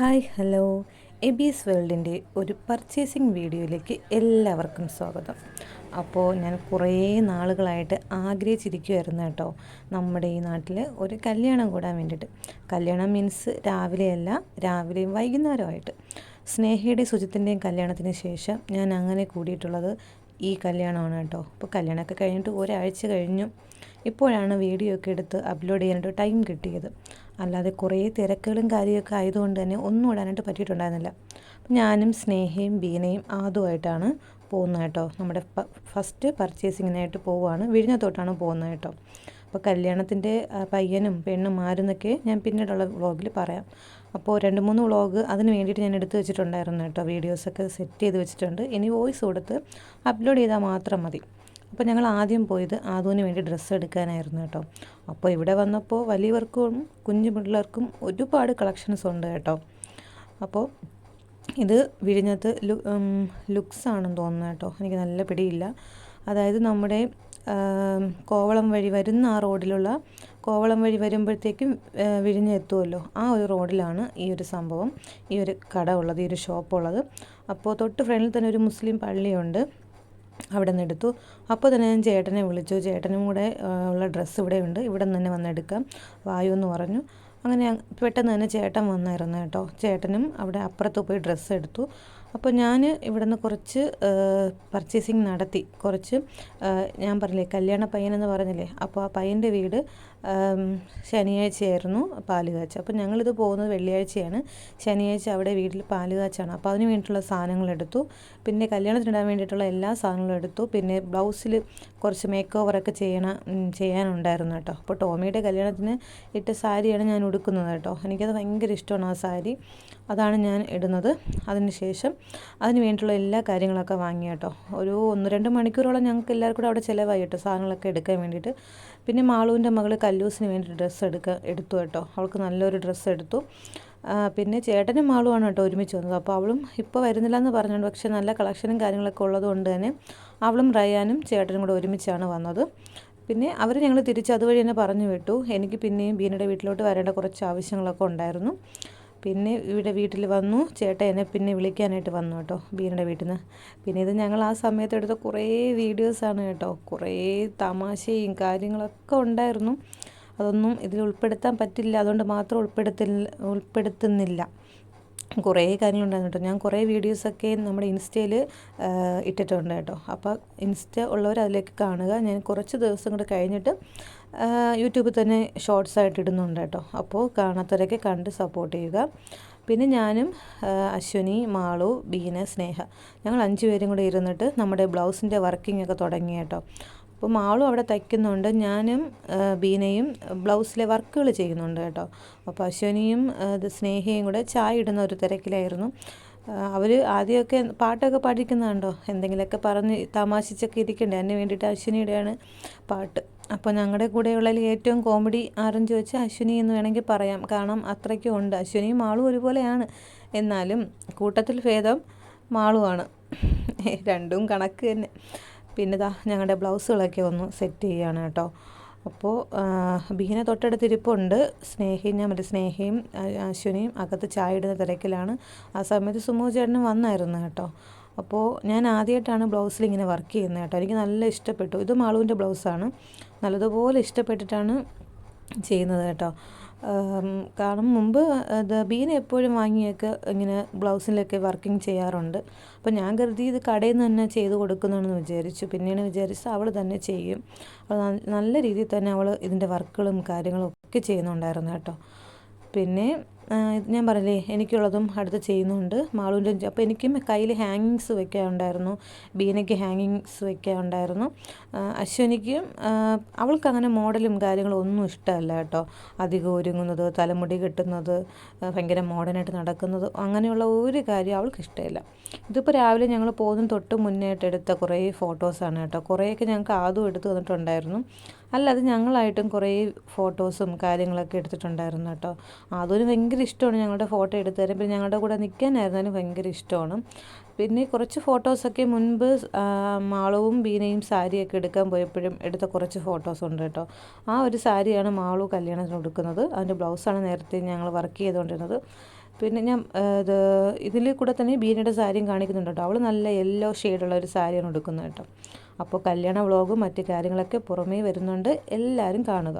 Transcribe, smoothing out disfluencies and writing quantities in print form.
Hi hello എബീസ് വേൾഡിൻ്റെ ഒരു purchasing വീഡിയോയിലേക്ക് എല്ലാവർക്കും സ്വാഗതം. അപ്പോൾ ഞാൻ കുറേ നാളുകളായിട്ട് ആഗ്രഹിച്ചിരിക്കുമായിരുന്നു കേട്ടോ, നമ്മുടെ ഈ നാട്ടിൽ ഒരു കല്യാണം കൂടാൻ വേണ്ടിയിട്ട്. കല്യാണം മീൻസ് രാവിലെയും വൈകുന്നേരമായിട്ട്. സ്നേഹയുടെയും സുജിത്തിൻ്റെയും കല്യാണത്തിന് ശേഷം ഞാൻ അങ്ങനെ കൂടിയിട്ടുള്ളത് ഈ കല്യാണമാണ് കേട്ടോ. അപ്പോൾ കല്യാണമൊക്കെ കഴിഞ്ഞിട്ട് ഒരാഴ്ച കഴിഞ്ഞു. ഇപ്പോഴാണ് വീഡിയോ ഒക്കെ എടുത്ത് അപ്ലോഡ് ചെയ്യാനായിട്ട് ടൈം കിട്ടിയത്. അല്ലാതെ കുറേ തിരക്കുകളും കാര്യമൊക്കെ ആയതുകൊണ്ട് തന്നെ ഒന്നും ഇടാനായിട്ട് പറ്റിയിട്ടുണ്ടായിരുന്നില്ല. ഞാനും സ്നേഹയും ബീനയും ആദ്യമായിട്ടാണ് പോകുന്നത് കേട്ടോ. നമ്മുടെ ഫസ്റ്റ് പർച്ചേസിങ്ങിനായിട്ട് പോവുകയാണ്. വിഴിഞ്ഞത്തോട്ടാണ് പോകുന്നത് കേട്ടോ. അപ്പോൾ കല്യാണത്തിൻ്റെ പയ്യനും പെണ്ണും ആരെന്നൊക്കെ ഞാൻ പിന്നീടുള്ള വ്ളോഗിൽ പറയാം. അപ്പോൾ 2-3 വ്ളോഗ് അതിന് വേണ്ടിയിട്ട് ഞാൻ എടുത്ത് വെച്ചിട്ടുണ്ടായിരുന്നു കേട്ടോ. വീഡിയോസൊക്കെ സെറ്റ് ചെയ്ത് വെച്ചിട്ടുണ്ട്. ഇനി വോയിസ് കൊടുത്ത് അപ്ലോഡ് ചെയ്താൽ മാത്രം മതി. അപ്പോൾ ഞങ്ങൾ ആദ്യം പോയത് ആദുവിന് വേണ്ടി ഡ്രസ്സ് എടുക്കാനായിരുന്നു കേട്ടോ. അപ്പോൾ ഇവിടെ വന്നപ്പോൾ വലിയവർക്കും കുഞ്ഞു പിള്ളേർക്കും ഒരുപാട് കളക്ഷൻസ് ഉണ്ട് കേട്ടോ. അപ്പോൾ ഇത് വിഴിഞ്ഞത്ത് ലുക്സ് ആണെന്ന് തോന്നുന്നു കേട്ടോ, എനിക്ക് നല്ല പിടിയില്ല. അതായത് നമ്മുടെ കോവളം വഴി വരുന്ന ആ റോഡിലുള്ള കോവളം വഴി വരുമ്പോഴത്തേക്കും വിഴിഞ്ഞെത്തുമല്ലോ, ആ ഒരു റോഡിലാണ് ഈ ഒരു സംഭവം, ഈ ഒരു കട ഉള്ളത്, ഈ ഒരു ഷോപ്പുള്ളത്. അപ്പോൾ തൊട്ട് ഫ്രണ്ടിൽ തന്നെ ഒരു മുസ്ലിം പള്ളിയുണ്ട്, അവിടെ നിന്ന് എടുത്തു. അപ്പോൾ തന്നെ ഞാൻ ചേട്ടനെ വിളിച്ചു. ചേട്ടനും കൂടെ ഉള്ള ഡ്രസ്സ് ഇവിടെ ഉണ്ട്, ഇവിടെ നിന്ന് തന്നെ വന്നെടുക്കാം വായു എന്ന് പറഞ്ഞു. അങ്ങനെ പെട്ടെന്ന് തന്നെ ചേട്ടൻ വന്നായിരുന്നു കേട്ടോ. ചേട്ടനും അവിടെ അപ്പുറത്ത് പോയി ഡ്രസ്സ് എടുത്തു. അപ്പോൾ ഞാൻ ഇവിടെ നിന്ന് കുറച്ച് പർച്ചേസിങ് നടത്തി. കുറച്ച് ഞാൻ പറഞ്ഞില്ലേ കല്യാണ പയ്യനെന്ന് പറഞ്ഞില്ലേ, അപ്പോൾ ആ പയ്യൻ്റെ വീട് ശനിയാഴ്ചയായിരുന്നു പാലുകാച്ച്. അപ്പോൾ ഞങ്ങളിത് പോകുന്നത് വെള്ളിയാഴ്ചയാണ്. ശനിയാഴ്ച അവിടെ വീട്ടിൽ പാലുകാച്ചാണ്. അപ്പോൾ അതിന് വേണ്ടിയിട്ടുള്ള സാധനങ്ങളെടുത്തു. പിന്നെ കല്യാണത്തിനിടാൻ വേണ്ടിയിട്ടുള്ള എല്ലാ സാധനങ്ങളും എടുത്തു. പിന്നെ ബ്ലൗസിൽ കുറച്ച് മേക്ക് ഓവറൊക്കെ ചെയ്യാനുണ്ടായിരുന്നു കേട്ടോ. അപ്പോൾ ടോമിയുടെ കല്യാണത്തിന് ഇട്ട സാരിയാണ് ഞാൻ ഉടുക്കുന്നത് കേട്ടോ. എനിക്കത് ഭയങ്കര ഇഷ്ടമാണ് ആ സാരി, അതാണ് ഞാൻ ഇടുന്നത്. അതിന് ശേഷം അതിന് വേണ്ടിയിട്ടുള്ള എല്ലാ കാര്യങ്ങളൊക്കെ വാങ്ങി കേട്ടോ. ഒരു 1-2 മണിക്കൂറോളം ഞങ്ങൾക്ക് എല്ലാവർക്കും കൂടെ അവിടെ ചിലവായി കേട്ടോ, സാധനങ്ങളൊക്കെ എടുക്കാൻ വേണ്ടിയിട്ട്. പിന്നെ മാളുവിൻ്റെ മകൾ കല്ലൂസിന് വേണ്ടി ഡ്രസ്സ് എടുത്തു കേട്ടോ. അവൾക്ക് നല്ലൊരു ഡ്രസ്സ് എടുത്തു. പിന്നെ ചേട്ടനും മാളുവാണ് കേട്ടോ ഒരുമിച്ച് വന്നത്. അപ്പോൾ അവളും ഇപ്പോൾ വരുന്നില്ല എന്ന് പറഞ്ഞുകൊണ്ട്, പക്ഷേ നല്ല കളക്ഷനും കാര്യങ്ങളൊക്കെ ഉള്ളതുകൊണ്ട് തന്നെ അവളും റയാനും ചേട്ടനും കൂടെ ഒരുമിച്ചാണ് വന്നത്. പിന്നെ അവർ ഞങ്ങൾ തിരിച്ച് അതുവഴി തന്നെ പറഞ്ഞു വിട്ടു. എനിക്ക് പിന്നെയും ബീനയുടെ വീട്ടിലോട്ട് വരേണ്ട കുറച്ച് ആവശ്യങ്ങളൊക്കെ ഉണ്ടായിരുന്നു. പിന്നെ ഇവിടെ വീട്ടിൽ വന്നു. ചേട്ടൻ എന്നെ പിന്നെ വിളിക്കാനായിട്ട് വന്നു കേട്ടോ, ബീനയുടെ വീട്ടിൽ നിന്ന്. പിന്നെ ഇത് ഞങ്ങൾ ആ സമയത്ത് എടുത്ത കുറേ വീഡിയോസാണ് കേട്ടോ. കുറേ തമാശയും കാര്യങ്ങളൊക്കെ ഉണ്ടായിരുന്നു. അതൊന്നും ഇതിൽ ഉൾപ്പെടുത്താൻ പറ്റില്ല, അതുകൊണ്ട് മാത്രം ഉൾപ്പെടുത്തുന്നില്ല. കുറേ കാര്യങ്ങളുണ്ടായിരുന്നു കേട്ടോ. ഞാൻ കുറേ വീഡിയോസൊക്കെ നമ്മുടെ ഇൻസ്റ്റയിൽ ഇട്ടിട്ടുണ്ട് കേട്ടോ. അപ്പോൾ ഇൻസ്റ്റ ഉള്ളവർ അതിലേക്ക് കാണുക. ഞാൻ കുറച്ച് ദിവസം കൂടെ കഴിഞ്ഞിട്ട് യൂട്യൂബിൽ തന്നെ ഷോർട്സ് ആയിട്ട് ഇടുന്നുണ്ട് കേട്ടോ. അപ്പോൾ കാണാത്തവരൊക്കെ കണ്ട് സപ്പോർട്ട് ചെയ്യുക. പിന്നെ ഞാനും അശ്വിനി, മാളു, ബീന, സ്നേഹ, ഞങ്ങൾ 5 പേരും കൂടെ ഇരുന്നിട്ട് നമ്മുടെ ബ്ലൗസിൻ്റെ വർക്കിംഗ് ഒക്കെ തുടങ്ങി കേട്ടോ. അപ്പോൾ മാളും അവിടെ തയ്ക്കുന്നുണ്ട്, ഞാനും ബീനയും ബ്ലൗസിലെ വർക്കുകൾ ചെയ്യുന്നുണ്ട് കേട്ടോ. അപ്പോൾ അശ്വിനിയും സ്നേഹയും കൂടെ ചായ ഇടുന്ന ഒരു തിരക്കിലായിരുന്നു. അവർ ആദ്യമൊക്കെ പാട്ടൊക്കെ പഠിക്കുന്നുണ്ടോ, എന്തെങ്കിലുമൊക്കെ പറഞ്ഞ് തമാശിച്ചൊക്കെ ഇരിക്കണ്ടേ, അതിന് വേണ്ടിയിട്ട് അശ്വിനിയുടെയാണ് പാട്ട്. അപ്പോൾ ഞങ്ങളുടെ കൂടെയുള്ളതിൽ ഏറ്റവും കോമഡി ആരെന്ന് ചോദിച്ചാൽ അശ്വിനി എന്ന് വേണമെങ്കിൽ പറയാം. കാരണം അത്രയ്ക്കും ഉണ്ട്. അശ്വിനിയും മാളും ഒരുപോലെയാണ്, എന്നാലും കൂട്ടത്തിൽ ഭേദം മാളുവാണ്. രണ്ടും കണക്ക് തന്നെ. പിന്നെ ഞങ്ങളുടെ ബ്ലൗസുകളൊക്കെ ഒന്ന് സെറ്റ് ചെയ്യുകയാണ് കേട്ടോ. അപ്പോൾ ബീന തൊട്ടടുത്ത് ഇരിപ്പുണ്ട്. സ്നേഹയും അശ്വിനിയും അകത്ത് ചായ ഇടുന്ന തിരക്കിലാണ്. ആ സമയത്ത് സുമു ചേട്ടനും വന്നായിരുന്നു കേട്ടോ. അപ്പോൾ ഞാൻ ആദ്യമായിട്ടാണ് ബ്ലൗസിൽ ഇങ്ങനെ വർക്ക് ചെയ്യുന്നത് കേട്ടോ. എനിക്ക് നല്ല ഇഷ്ടപ്പെട്ടു. ഇത് മാളുവിൻ്റെ ബ്ലൗസാണ്. നല്ലതുപോലെ ഇഷ്ടപ്പെട്ടിട്ടാണ് ചെയ്യുന്നത് കേട്ടോ. കാരണം മുമ്പ് ബീന എപ്പോഴും വാങ്ങിയൊക്കെ ഇങ്ങനെ ബ്ലൗസിലൊക്കെ വർക്കിംഗ് ചെയ്യാറുണ്ട്. അപ്പോൾ ഞാൻ കരുതി ഇത് കടയിൽ നിന്ന് തന്നെ ചെയ്ത് കൊടുക്കുന്നതാണെന്ന് വിചാരിച്ചു. പിന്നീട് വിചാരിച്ച് അവൾ തന്നെ ചെയ്യും. നല്ല രീതിയിൽ തന്നെ അവൾ ഇതിൻ്റെ വർക്കുകളും കാര്യങ്ങളും ഒക്കെ ചെയ്യുന്നുണ്ടായിരുന്നു കേട്ടോ. പിന്നെ ഞാൻ പറഞ്ഞില്ലേ എനിക്കുള്ളതും അടുത്ത് ചെയ്യുന്നുണ്ട് മാളുവിൻ്റെ. അപ്പോൾ എനിക്കും കയ്യിൽ ഹാങ്ങിങ്സ് വെക്കാനുണ്ടായിരുന്നു, ബീനയ്ക്ക് ഹാങ്ങിങ്സ് വെക്കാനുണ്ടായിരുന്നു. അശ്വനിക്കും അവൾക്ക് അങ്ങനെ മോഡലും കാര്യങ്ങളും ഒന്നും ഇഷ്ടമല്ല കേട്ടോ. അധികം ഒരുങ്ങുന്നത്, തലമുടി കെട്ടുന്നത്, ഭയങ്കര മോഡേണായിട്ട് നടക്കുന്നത്, അങ്ങനെയുള്ള ഒരു കാര്യം അവൾക്ക് ഇഷ്ടമില്ല. ഇതിപ്പോൾ രാവിലെ ഞങ്ങൾ പോകുന്നതിന് തൊട്ട് മുന്നേയായിട്ട് എടുത്ത കുറേ ഫോട്ടോസാണ് കേട്ടോ. കുറേയൊക്കെ ഞങ്ങൾക്ക് ആദ്യം എടുത്തു തന്നിട്ടുണ്ടായിരുന്നു. അല്ലാതെ ഞങ്ങളായിട്ടും കുറേ ഫോട്ടോസും കാര്യങ്ങളൊക്കെ എടുത്തിട്ടുണ്ടായിരുന്നു കേട്ടോ. അതൊരു ഭയങ്കര ഇഷ്ടമാണ് ഞങ്ങളുടെ ഫോട്ടോ എടുത്തു തരാൻ. പിന്നെ ഞങ്ങളുടെ കൂടെ നിൽക്കാനായിരുന്നാലും ഭയങ്കര ഇഷ്ടമാണ്. പിന്നെ കുറച്ച് ഫോട്ടോസൊക്കെ മുൻപ് മാളുവും ബീനയും സാരിയൊക്കെ എടുക്കാൻ പോയപ്പോഴും എടുത്ത കുറച്ച് ഫോട്ടോസുണ്ട് കേട്ടോ. ആ ഒരു സാരിയാണ് മാളു കല്യാണത്തിന് കൊടുക്കുന്നത്. അതിൻ്റെ ബ്ലൗസാണ് നേരത്തെ ഞങ്ങൾ വർക്ക് ചെയ്തുകൊണ്ടിരുന്നത്. പിന്നെ ഞാൻ ഇതിൽ കൂടെ തന്നെ ബീനയുടെ സാരിയും കാണിക്കുന്നുണ്ട് കേട്ടോ. അവൾ നല്ല യെല്ലോ ഷെയ്ഡുള്ള ഒരു സാരിയാണ് ഉടുക്കുന്നത് കേട്ടോ. അപ്പോൾ കല്യാണ വ്ളോഗും മറ്റു കാര്യങ്ങളൊക്കെ പുറമേ വരുന്നുണ്ട്, എല്ലാവരും കാണുക.